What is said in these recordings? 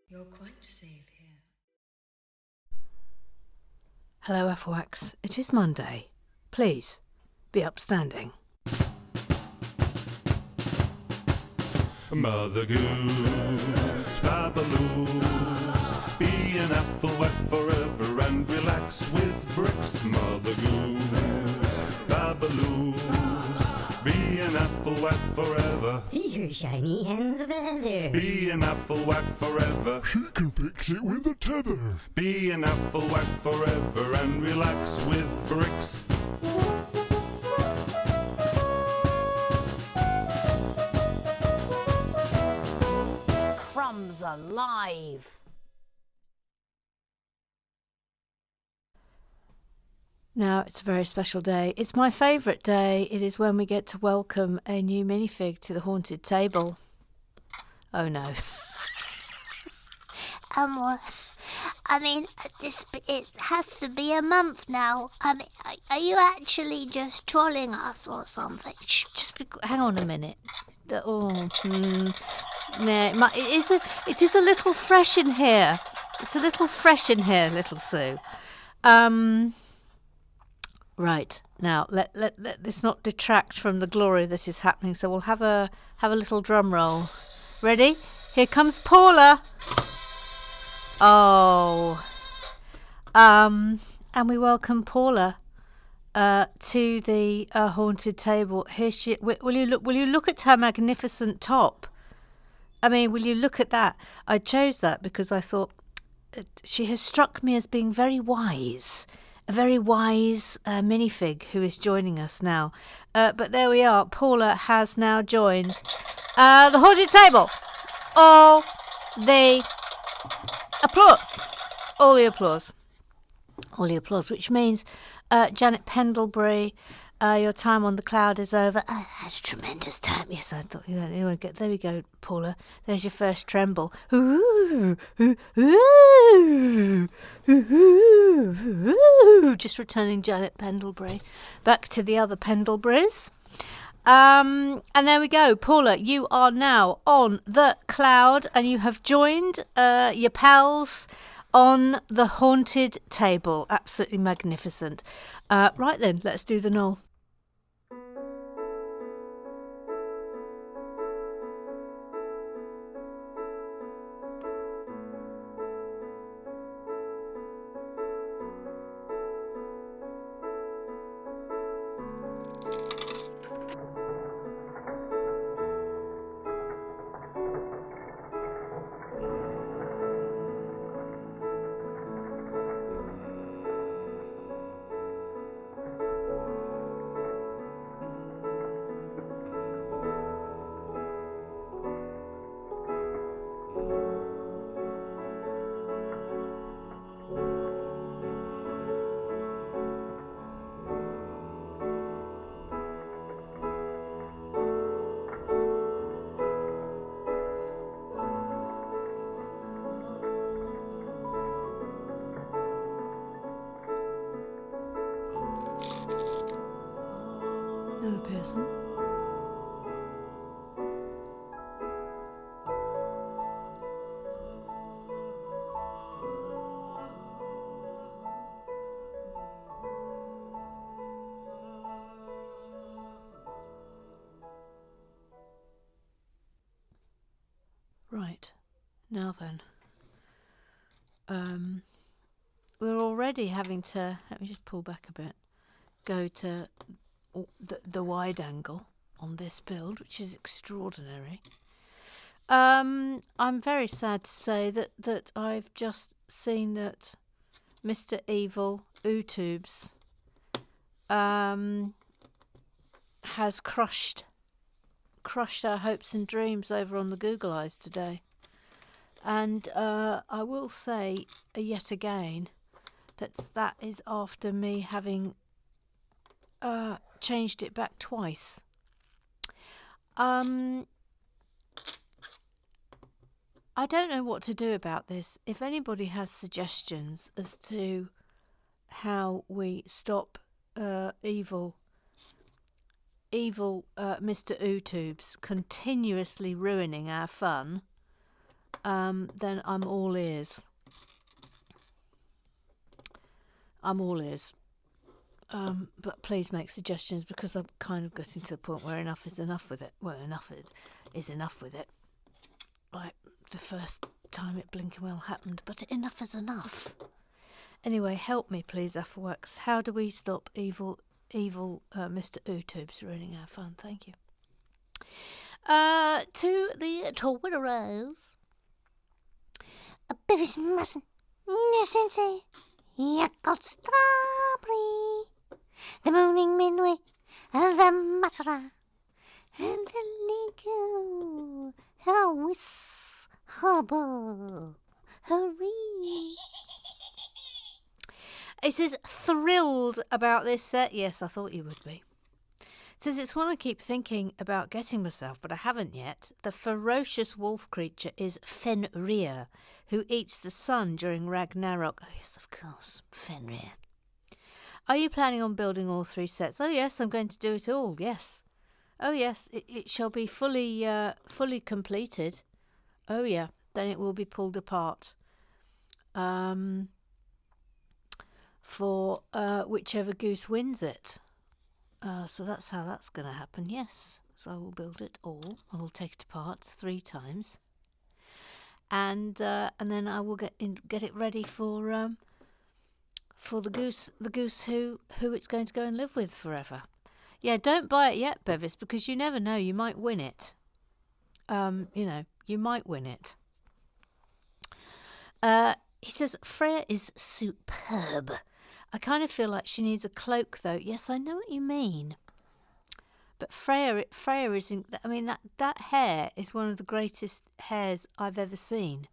You're quite safe here. Hello, F-Wax. It is Monday. Please, be upstanding. Mother Goose, fabulous. Be an apple wet forever and relax with bricks. Mother Goose, fabulous. Be an apple wet forever. See her shiny hands of leather. Be an apple wet forever. She can fix it with a tether. Be an apple wet forever and relax with bricks. Chums alive! Now, it's a very special day. It's my favourite day. It is when we get to welcome a new minifig to the haunted table. Oh no. Well, I mean, it has to be a month now. I mean, are you actually just trolling us or something? Hang on a minute. It is a little fresh in here. It's a little fresh in here, little Sue. Right, now let this not detract from the glory that is happening. So we'll have a little drum roll. Ready? Here comes Paula. Oh, and we welcome Paula to the haunted table. Here she. Will you look? Will you look at her magnificent top? I mean, will you look at that? I chose that because I thought she has struck me as being very wise. A very wise minifig who is joining us now. But there we are. Paula has now joined the haunted table. All the applause. All the applause. All the applause, which means Janet Pendlebury, your time on the cloud is over. I had a tremendous time. Yes, I thought you would get. There we go, Paula. There's your first tremble. Ooh, ooh, ooh, ooh, ooh. Just returning Janet Pendlebury back to the other Pendleburys. And there we go, Paula. You are now on the cloud, and you have joined your pals on the haunted table. Absolutely magnificent. Right then, let's do the knoll. Another person. Right, now then. We're already having to, let me just pull back a bit, go to the wide angle on this build, which is extraordinary. I'm very sad to say that I've just seen that Mr. Evil Ootubes has crushed our hopes and dreams over on the Google Eyes today. And I will say yet again that is after me having changed it back twice. I don't know what to do about this. If anybody has suggestions as to how we stop evil Mr. Ootubes continuously ruining our fun, then I'm all ears. I'm all ears. But please make suggestions, because I'm kind of getting to the point where enough is enough with it. Well, enough is enough with it. Like the first time it blinking well happened, but enough is enough. Anyway, help me please, Afterworks. How do we stop evil Mr. Ootube's ruining our fun? Thank you. To the Twitterers. Bevis mustn't listen to you got strawberry, the moaning midway of the matera, and the legal whis hubble hurry. It says thrilled about this set. Yes, I thought you would be. It says it's one I keep thinking about getting myself, but I haven't yet. The ferocious wolf creature is Fenrir, who eats the sun during Ragnarok. Oh yes, of course, Fenrir. Are you planning on building all 3 sets? Oh yes, I'm going to do it all. Yes. Oh yes, it shall be fully completed. Oh yeah, then it will be pulled apart. For whichever goose wins it. So that's how that's going to happen, yes. So I will build it all. I will take it apart 3 times. And then I will get it ready for the goose who it's going to go and live with forever. Yeah, don't buy it yet, Bevis, because you never know, you might win it. You might win it. He says, Freya is superb. I kind of feel like she needs a cloak, though. Yes, I know what you mean. But Freya is... that hair is one of the greatest hairs I've ever seen.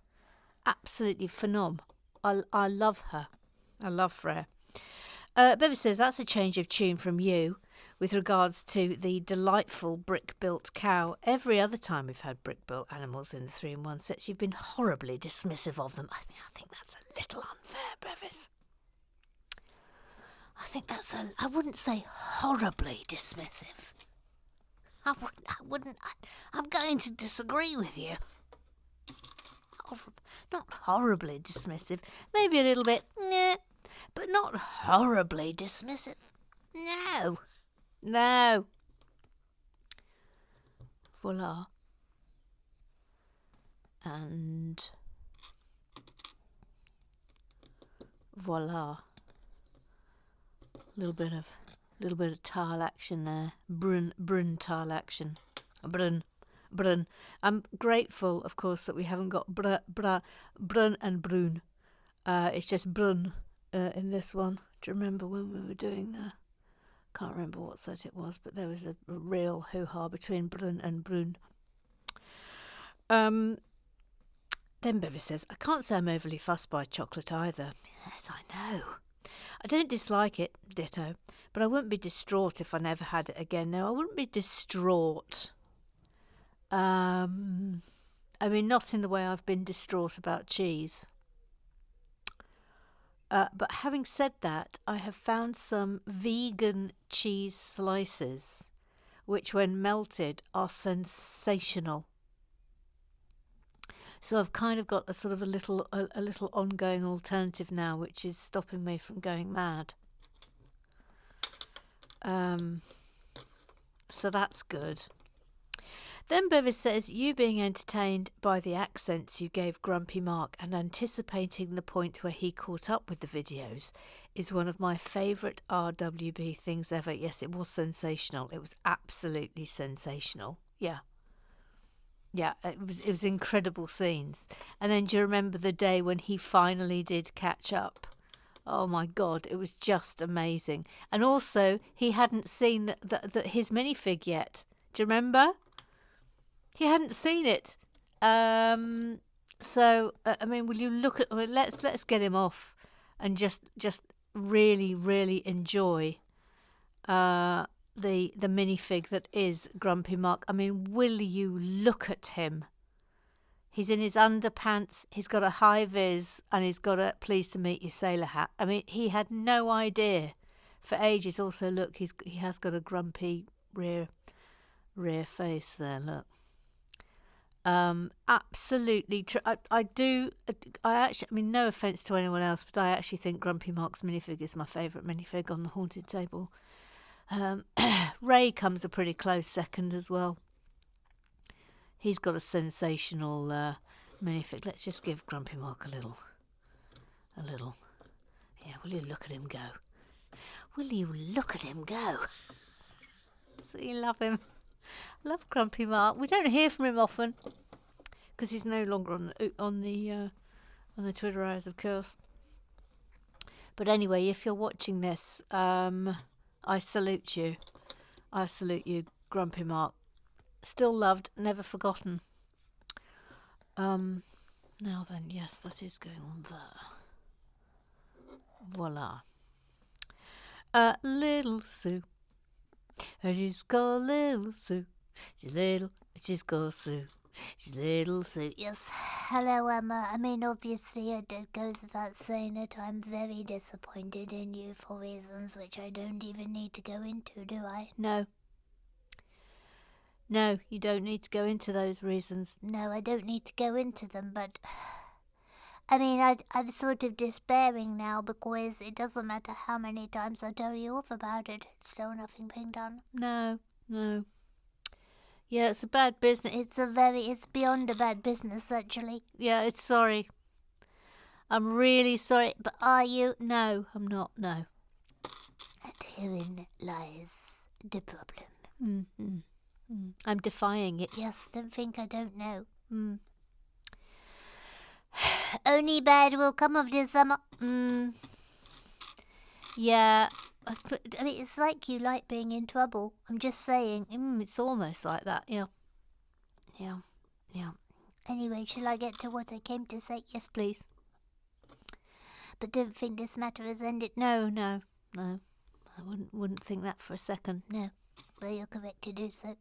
Absolutely phenom. I love her. I love Freya. Bevis says, that's a change of tune from you with regards to the delightful brick-built cow. Every other time we've had brick-built animals in the 3-in-1 sets, you've been horribly dismissive of them. I think that's a little unfair, Bevis. I think that's I wouldn't say horribly dismissive. I wouldn't. I'm going to disagree with you. Not horribly dismissive. Maybe a little bit, but not horribly dismissive. No. Voila. And voila. Little bit of tile action there. Brun tile action. Brun. I'm grateful, of course, that we haven't got brun and brun. It's just brun in this one. Do you remember when we were doing can't remember what set it was, but there was a real hoo-ha between brun and brun. Then Bevis says, I can't say I'm overly fussed by chocolate either. Yes, I know. I don't dislike it, ditto, but I wouldn't be distraught if I never had it again. No, I wouldn't be distraught. Not in the way I've been distraught about cheese. But having said that, I have found some vegan cheese slices, which when melted are sensational. So I've kind of got a sort of a little ongoing alternative now, which is stopping me from going mad. So that's good. Then Bevis says, you being entertained by the accents you gave Grumpy Mark and anticipating the point where he caught up with the videos is one of my favourite RWB things ever. Yes, it was sensational. It was absolutely sensational. Yeah. Yeah, it was incredible scenes. And then do you remember the day when he finally did catch up? Oh my God, it was just amazing. And also, he hadn't seen his minifig yet. Do you remember? He hadn't seen it. Will you look at? Let's get him off, and just really enjoy the minifig that is Grumpy Mark. Will you look at him? He's in his underpants. He's got a high vis, and he's got a pleased to meet you sailor hat. He had no idea for ages. Also, look, he has got a grumpy rear face there. Look. Absolutely. I do. I actually. I mean, no offense to anyone else, but I actually think Grumpy Mark's minifig is my favourite minifig on the haunted table. Ray comes a pretty close second as well. He's got a sensational minifig. Let's just give Grumpy Mark a little. Yeah, will you look at him go? Will you look at him go? So you love him. Love Grumpy Mark. We don't hear from him often because he's no longer on the Twitter eyes, of course. But anyway, if you're watching this, I salute you. I salute you, Grumpy Mark. Still loved, never forgotten. Now then, yes, that is going on there. Voila. Little Sue. She's called Little Sue. She's called Sue. She's Little Sue. Yes, hello, Emma. I mean, obviously, it goes without saying that I'm very disappointed in you for reasons which I don't even need to go into, do I? No. No, you don't need to go into those reasons. No, I don't need to go into them, but... I mean, I'm sort of despairing now because it doesn't matter how many times I tell you off about it, it's still nothing being done. No. Yeah, it's a bad business. It's beyond a bad business, actually. Yeah, it's sorry. I'm really sorry, but are you? No, I'm not, no. And herein lies the problem. I'm defying it. Yes, don't think I don't know. Only bad will come of this, Emma. Yeah. I mean, it's like you like being in trouble. I'm just saying. It's almost like that, yeah. Anyway, shall I get to what I came to say? Yes, please. But don't think this matter has ended. No. I wouldn't think that for a second. No. Well, you're correct to do so.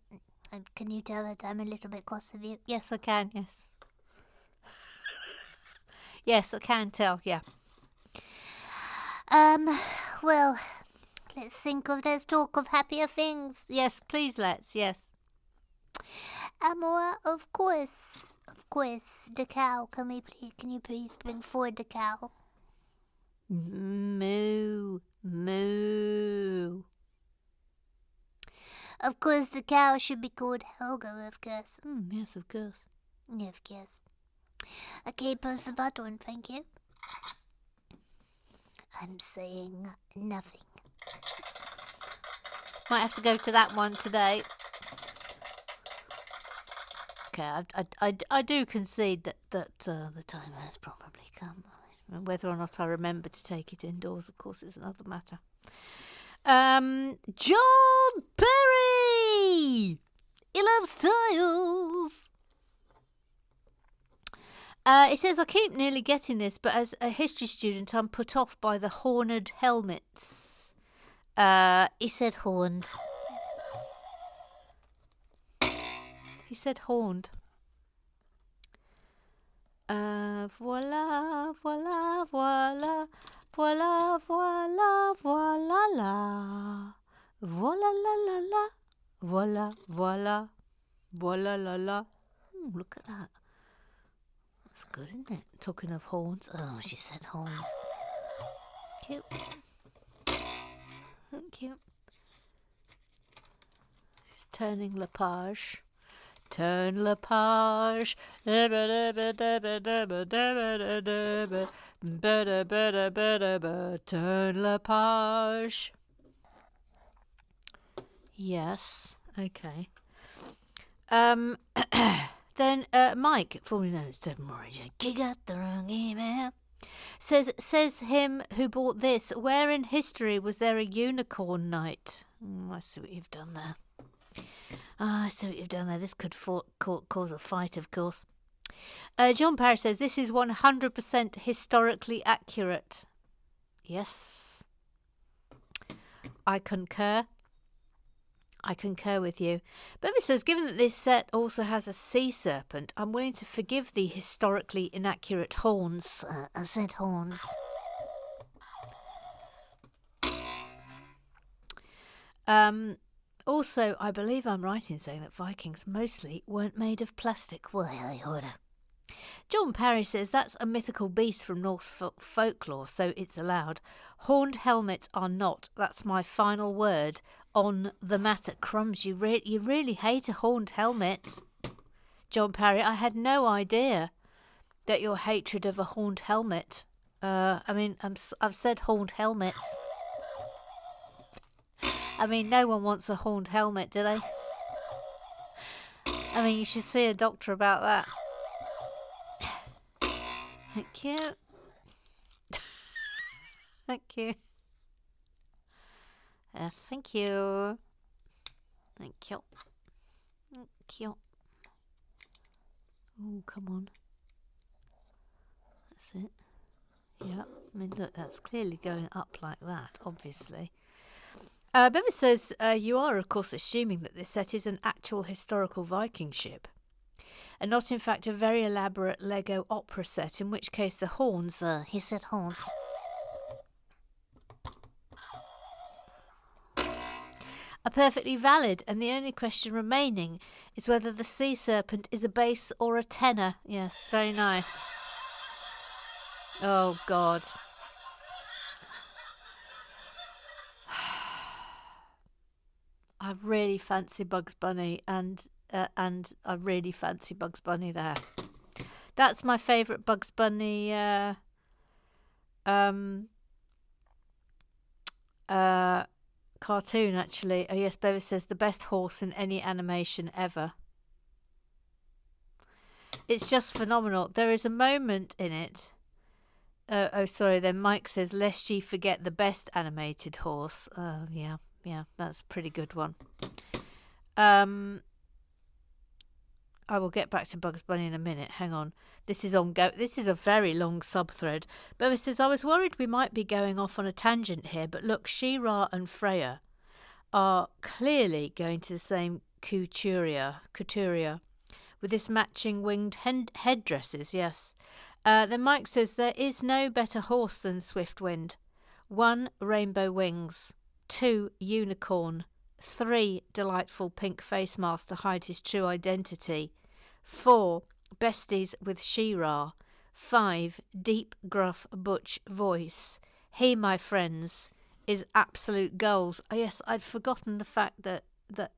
Can you tell that I'm a little bit cross with you? Yes, I can, yes. Yes, I can tell, yeah. Well, let's talk of happier things. Yes, please let's, yes. Amor, of course, the cow. Can you please bring forward the cow? Moo. Of course, the cow should be called Helga, of course. Yes, of course. Yeah, of course. Okay, press the button, thank you. I'm saying nothing. Might have to go to that one today. Okay, I do concede that the time has probably come. Whether or not I remember to take it indoors, of course, is another matter. John Perry! He loves tiles! It says, I keep nearly getting this, but as a history student, I'm put off by the horned helmets. He said horned. He said horned. Voila, voila, voila, voila, voila, voila, la. Voila, la, la, la. Voila, voila, voila, la, la. Look at that. That's good, isn't it? Talking of horns. Oh, she said horns. Cute. Cute. She's turning la page. Turn la page. Turn la page. Yes. Okay. Then Mike, formerly known as Toby Morrison, he got the wrong email. Says him who bought this. Where in history was there a unicorn night? I see what you've done there. I see what you've done there. This could cause a fight, of course. John Parrish says this is 100% historically accurate. Yes, I concur. I concur with you. Beverly says, given that this set also has a sea serpent, I'm willing to forgive the historically inaccurate horns. I said horns. Also, I believe I'm right in saying that Vikings mostly weren't made of plastic. Well, I order. John Parry says that's a mythical beast from Norse folklore, so it's allowed. Horned helmets are not. That's my final word on the matter. Crumbs, you really hate a horned helmet. John Parry, I had no idea that your hatred of a horned helmet. I mean, I've said horned helmets. I mean, no one wants a horned helmet, do they? I mean, you should see a doctor about that. Thank you. Thank you. Thank you. Thank you. Thank you. Oh, come on. That's it. Yeah. I mean, look, that's clearly going up like that, obviously. Bevis says, you are, of course, assuming that this set is an actual historical Viking ship, and not, in fact, a very elaborate Lego opera set, in which case the horns, he said horns, are perfectly valid, and the only question remaining is whether the sea serpent is a bass or a tenor. Yes, very nice. Oh, God. I really fancy Bugs Bunny, and I really fancy Bugs Bunny there. That's my favourite Bugs Bunny cartoon, actually. Oh yes, Bevis says the best horse in any animation ever. It's just phenomenal. There is a moment in it. Sorry. Then Mike says, "Lest ye forget the best animated horse." Oh yeah, that's a pretty good one. I will get back to Bugs Bunny in a minute. Hang on. This is This is a very long sub-thread. Bevis says, I was worried we might be going off on a tangent here, but look, She-Ra and Freya are clearly going to the same couturier with this matching winged headdresses, yes. Then Mike says, there is no better horse than Swiftwind. 1, rainbow wings. 2, unicorn. 3, delightful pink face mask to hide his true identity. 4, besties with She-Ra. 5, deep, gruff, butch voice. He, my friends, is absolute goals. Oh, yes, I'd forgotten the fact that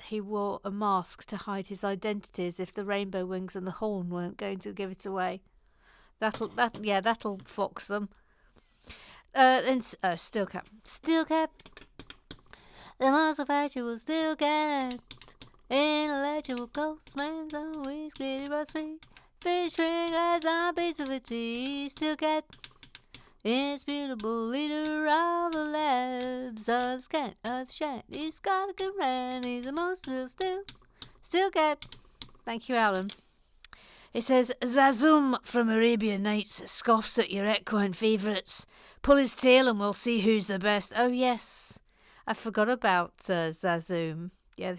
he wore a mask to hide his identity, as if the rainbow wings and the horn weren't going to give it away. That'll fox them. Then Steel Cap. The most effectual Steel Cap. Intellectual Ghostman's always clear about sweet. Fish fingers on a piece of a tea. Steel Cat. Indisputable leader of the labs. Of the scan, of the shine. He's got a good man. He's the most real Steel Cat. Thank you, Alan. It says, Zazum from Arabian Nights scoffs at your equine favourites. Pull his tail and we'll see who's the best. Oh, yes. I forgot about Zazum. Yeah,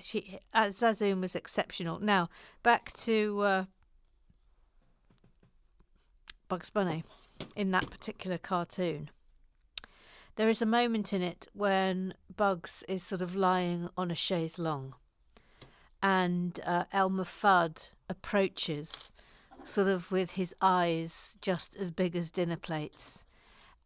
Zazum was exceptional. Now, back to Bugs Bunny in that particular cartoon. There is a moment in it when Bugs is sort of lying on a chaise longue, and Elmer Fudd approaches, sort of with his eyes just as big as dinner plates.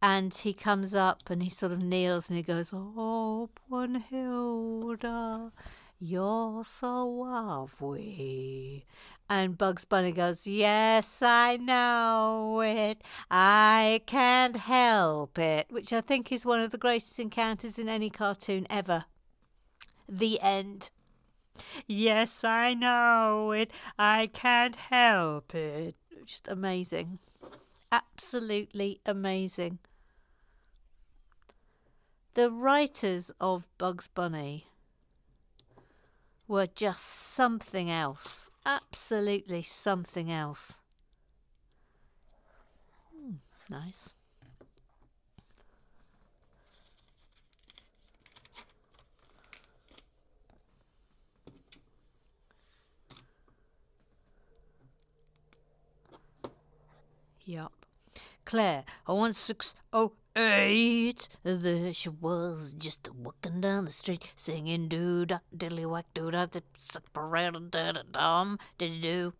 And he comes up and he sort of kneels and he goes, Oh, Brunhilde, you're so lovely. And Bugs Bunny goes, Yes, I know it. I can't help it. Which I think is one of the greatest encounters in any cartoon ever. The end. Yes, I know it. I can't help it. Just amazing. Absolutely amazing. The writers of Bugs Bunny were just something else. Absolutely something else. Nice. Yup. Claire, 1608, there she was, just walking down the street, singing doo-da, diddly-whack, doo-da, dum, diddy-doo.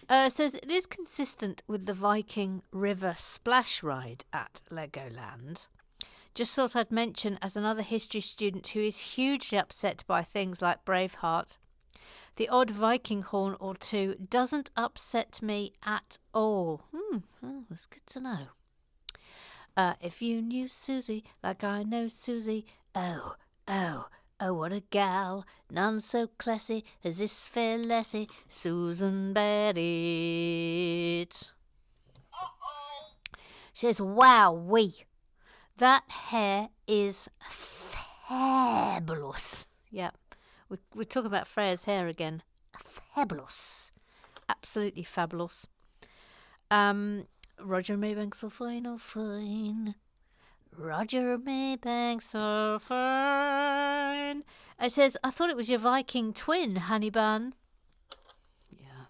Says it is consistent with the Viking River splash ride at Legoland. Just thought I'd mention as another history student who is hugely upset by things like Braveheart. The odd Viking horn or two doesn't upset me at all. Oh, that's good to know. If you knew Susie like I know Susie, oh, what a gal, none so classy as this fair lassie, Susan Barrett. She says, wowee, that hair is fabulous. Yep. We're talking about Freya's hair again. Fabulous. Absolutely fabulous. Roger Maybanks so fine, oh fine. Roger Maybanks so fine. It says, I thought it was your Viking twin, honey bun. Yeah.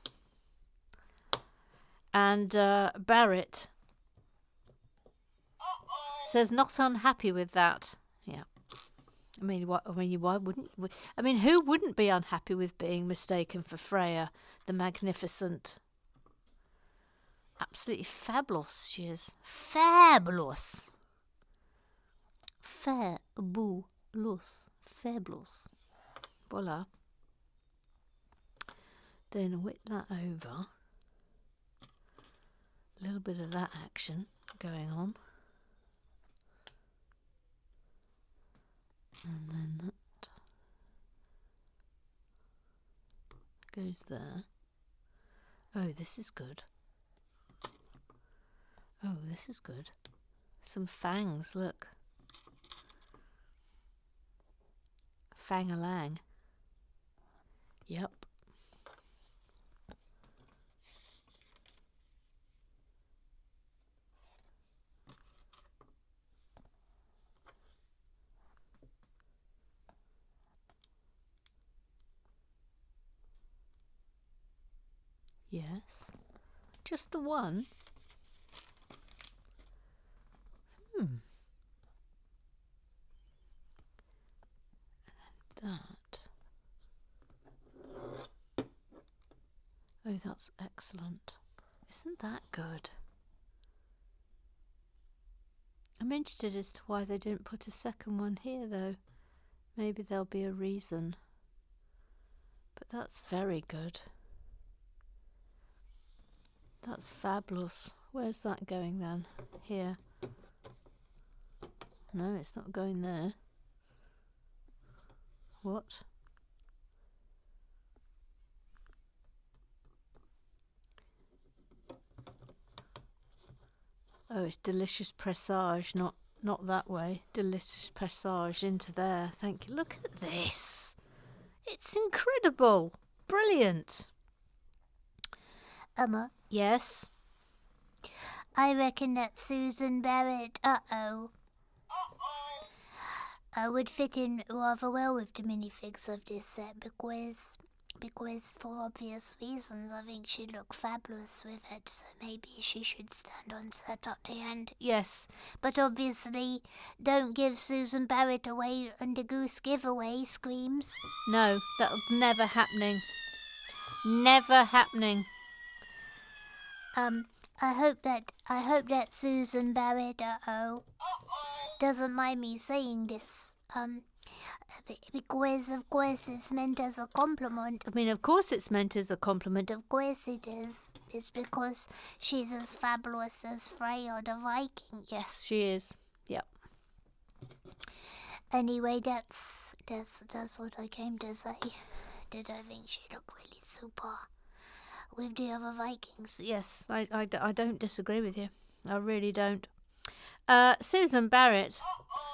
And Barrett says, not unhappy with that. Yeah. I mean, why wouldn't? I mean, who wouldn't be unhappy with being mistaken for Freya, the Magnificent? Absolutely fabulous, she is. Fabulous. Fabulous. Fabulous. Voila. Then whip that over. A little bit of that action going on. And then that goes there. Oh, this is good. Oh, this is good. Some fangs, look. Fang-a-lang. Yep. Yes. Just the one? That. Oh, that's excellent. Isn't that good? I'm interested as to why they didn't put a second one here, though. Maybe there'll be a reason. But that's very good. That's fabulous. Where's that going then? Here. No, it's not going there. What? Oh, it's delicious pressage, not that way. Delicious pressage into there. Thank you. Look at this. It's incredible. Brilliant. Emma, Yes. I reckon that Susan Barrett, would fit in rather well with the minifigs of this set because for obvious reasons I think she'd look fabulous with it, so maybe she should stand on set at the end. Yes. But obviously, don't give Susan Barrett away under Goose Giveaway screams. No, that'll never happening. Never happening. I hope that Susan Barrett, doesn't mind me saying this. Because of course it's meant as a compliment. I mean, of course it's meant as a compliment. Of course it is. It's because she's as fabulous as Freya the Viking. Yes, she is. Yep. Anyway, that's what I came to say. Did I think she looked really super with the other Vikings? Yes, I don't disagree with you. I really don't. Susan Barrett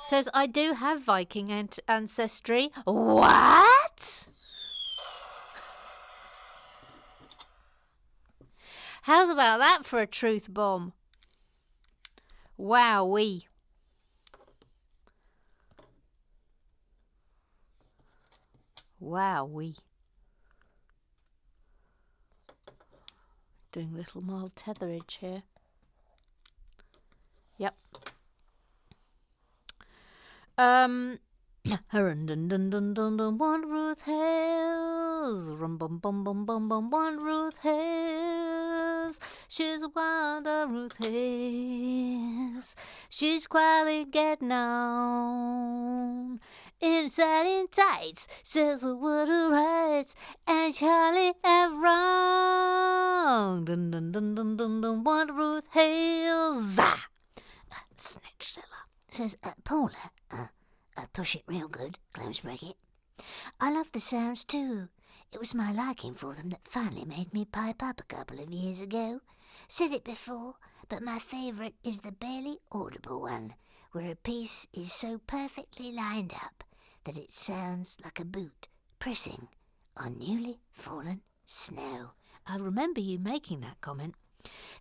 says, I do have Viking ancestry. What? How's about that for a truth bomb? Wowee. Wowee. Doing a little mild tetherage here. Dun dun dun dun dun, one Ruth Hills, rum bum bum bum bum bum, one Ruth Hills. She's a wonder, Ruth Hills. She's quietly getting on. Inside in tights, says a word of rights, and Charlie have wrong. Dun dun dun dun dun dun, one Ruth Hills. Snitch seller. Says, Paula, push it real good, close bracket. I love the sounds too. It was my liking for them that finally made me pipe up a couple of years ago. Said it before, but my favourite is the barely audible one, where a piece is so perfectly lined up that it sounds like a boot pressing on newly fallen snow. I remember you making that comment.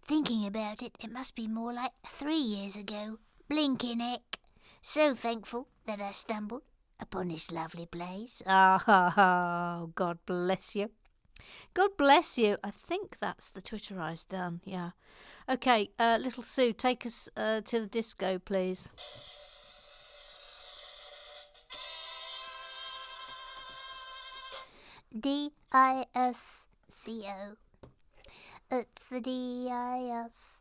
Thinking about it, it must be more like 3 years ago. Blinking heck. So thankful that I stumbled upon this lovely place. Oh, God bless you. God bless you. I think that's the Twitterized done, yeah. Okay, little Sue, take us to the disco, please. D-I-S-C-O. It's a D-I-S-C-O.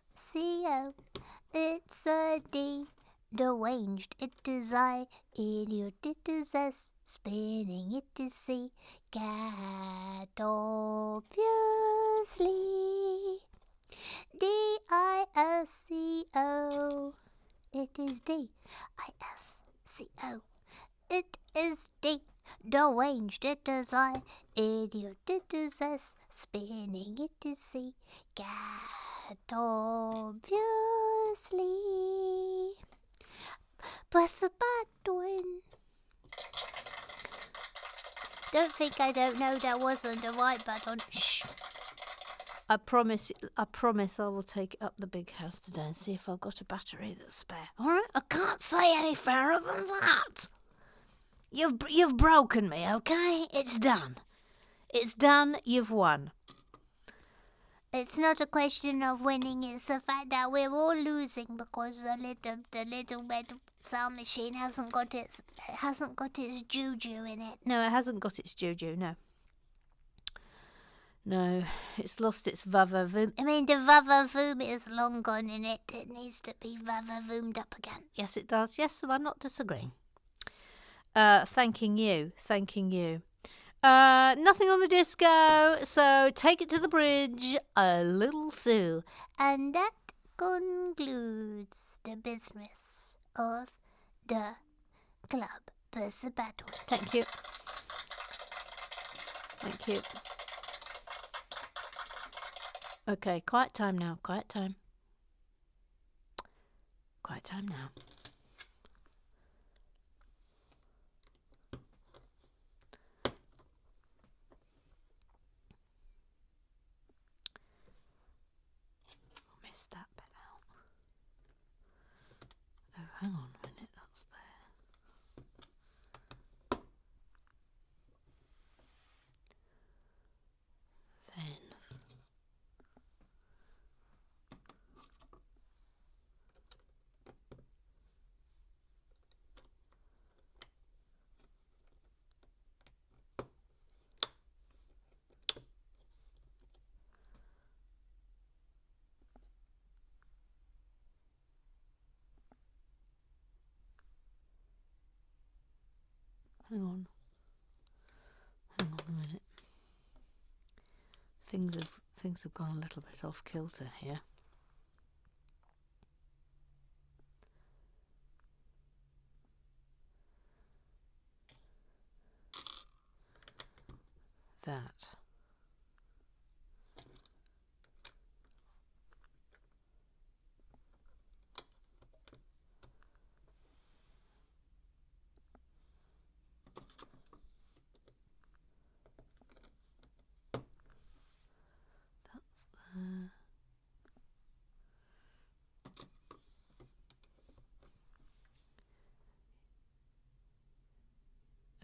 It's a D. Deranged, it is I. Idiot, it is S. Spinning, it is C. Cat, obviously. D-I-S-C-O. It is D-I-S-C-O. It is D. Deranged, it is I. Idiot, it is S. Spinning, it is C. Cat, obviously. Press the button. Don't think I don't know that wasn't the right button. Shh. I promise I will take it up the big house today and see if I've got a battery that's spare. Alright? I can't say any fairer than that. You've broken me, okay? It's done. It's done, you've won. It's not a question of winning, it's the fact that we're all losing because the little red sound machine hasn't got its juju in it. No, it hasn't got its juju, no. No, it's lost its vavavoom. I mean, the vavavoom is long gone in it. It needs to be vavavoomed up again. Yes, it does. Yes, and I'm not disagreeing. Thanking you. Nothing on the disco, so take it to the bridge, a little Sue. And that concludes the business of the club. Press the button. Thank you. Thank you. Okay, quiet time now. Quiet time. Quiet time now. Missed that bit out. Oh, hang on a minute. That's there. Then. Hang on a minute. Things have gone a little bit off kilter here. That.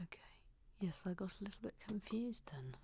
Okay. Yes, I got a little bit confused then.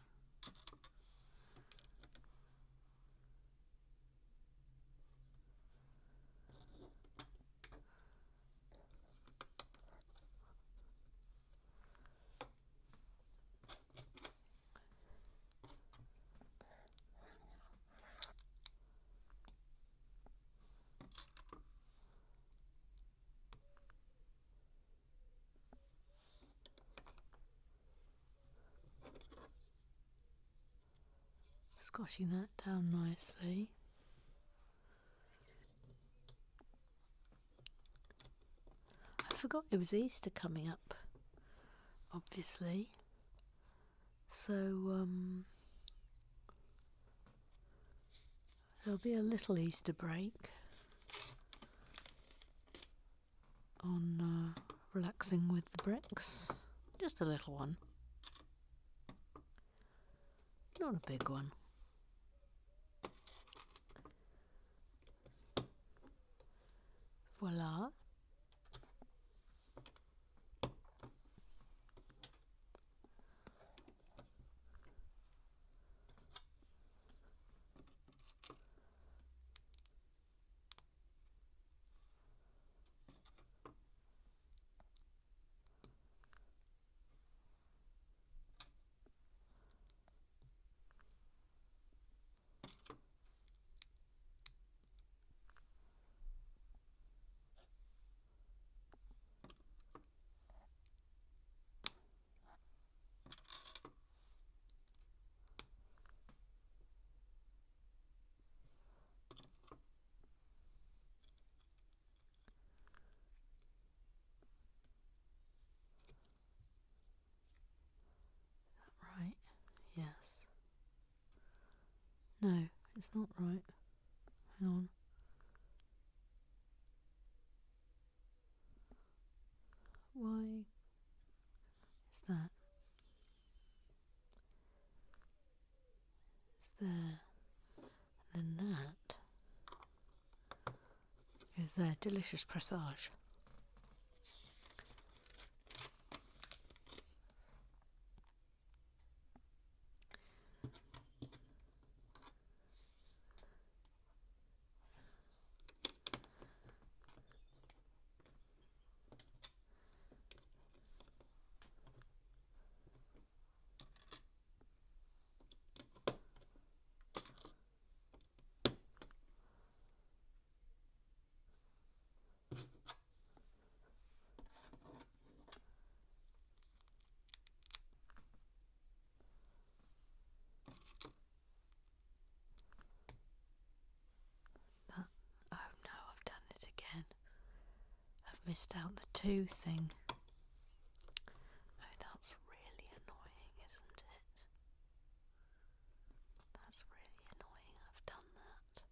squashing that down nicely. I forgot it was Easter coming up, obviously. So there'll be a little Easter break on relaxing with the bricks. Just a little one. Not a big one. Voila. Right? Yes. No, it's not right. Hang on. Why is that? It's there. And then that is there. Delicious pressage. Oh no, I've done it again. I've missed out the 2 thing. Oh, that's really annoying, isn't it? That's really annoying. I've done that.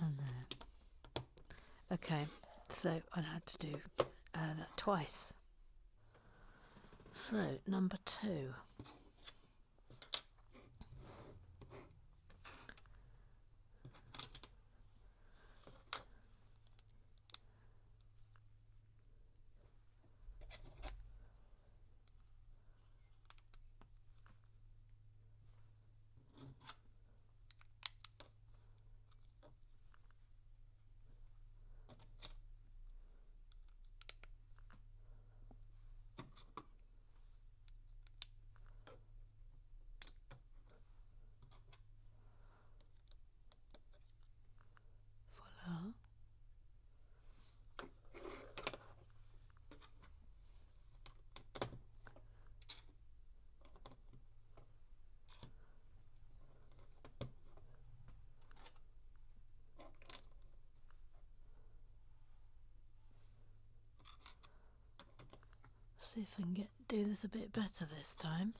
And there. Okay, so I had to do that twice. So, number 2. Voila. See if I can do this a bit better this time.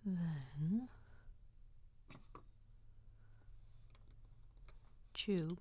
Then tube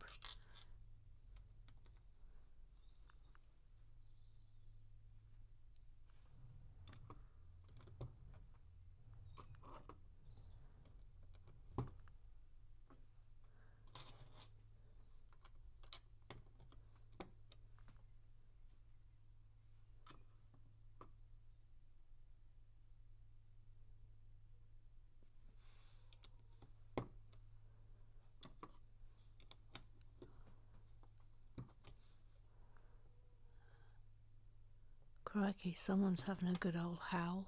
Crikey, someone's having a good old howl.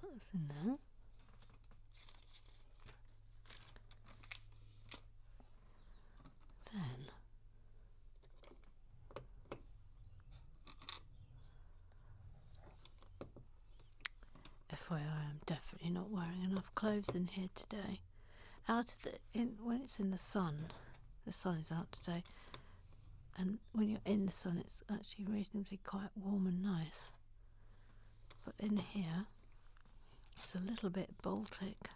What's in there? Then FYI, I'm definitely not wearing enough clothes in here today. When it's in the sun is out today, and when you're in the sun it's actually reasonably quite warm and nice. But in here it's a little bit Baltic.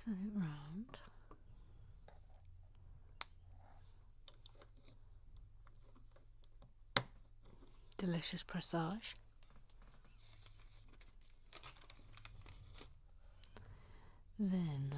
Turn it round. Delicious pressage. Then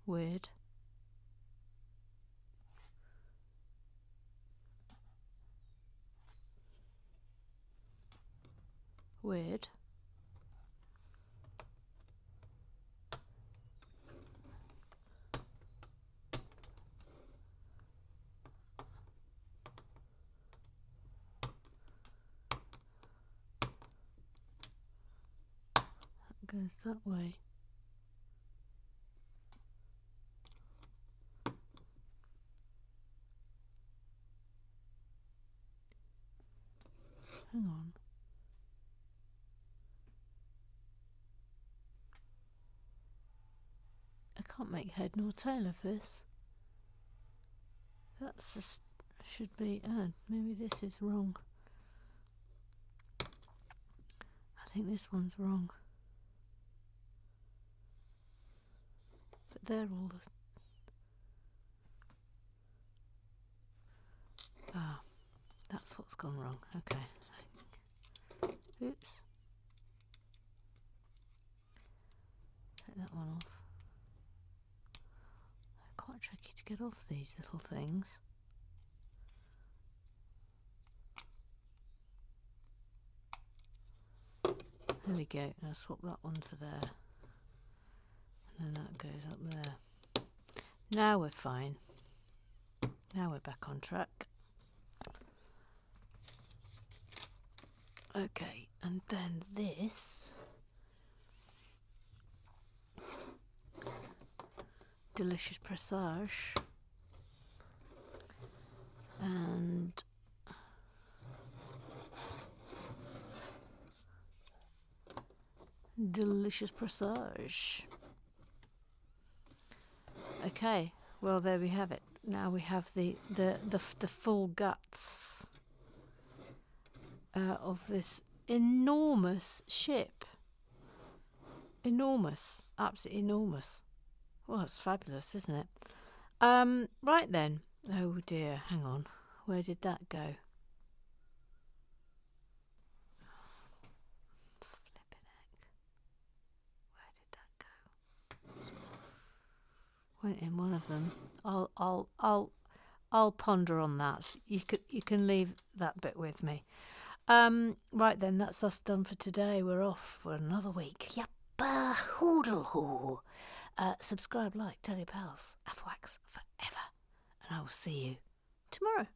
weird. Weird. That goes that way. Hang on. I can't make head nor tail of this. That's just should be. Oh, maybe this is wrong. I think this one's wrong. But they're all the. Ah, that's what's gone wrong. Okay. Oops. Take that one off. They're quite tricky to get off, these little things. There we go. I'll swap that one to there. And then that goes up there. Now we're fine. Now we're back on track. Okay, and then this delicious pressage and delicious pressage. Okay, well there we have it. Now we have the full guts of this enormous ship. Enormous, absolutely enormous. Well, it's fabulous, isn't it? Right then. Oh dear, hang on. Where did that go? Flippin' heck. Where did that go? Went in one of them. I'll ponder on that. You can leave that bit with me. Right then, that's us done for today. We're off for another week. Yappa hoodle hoo. Subscribe, like, tell your pals. Afwax forever. And I will see you tomorrow.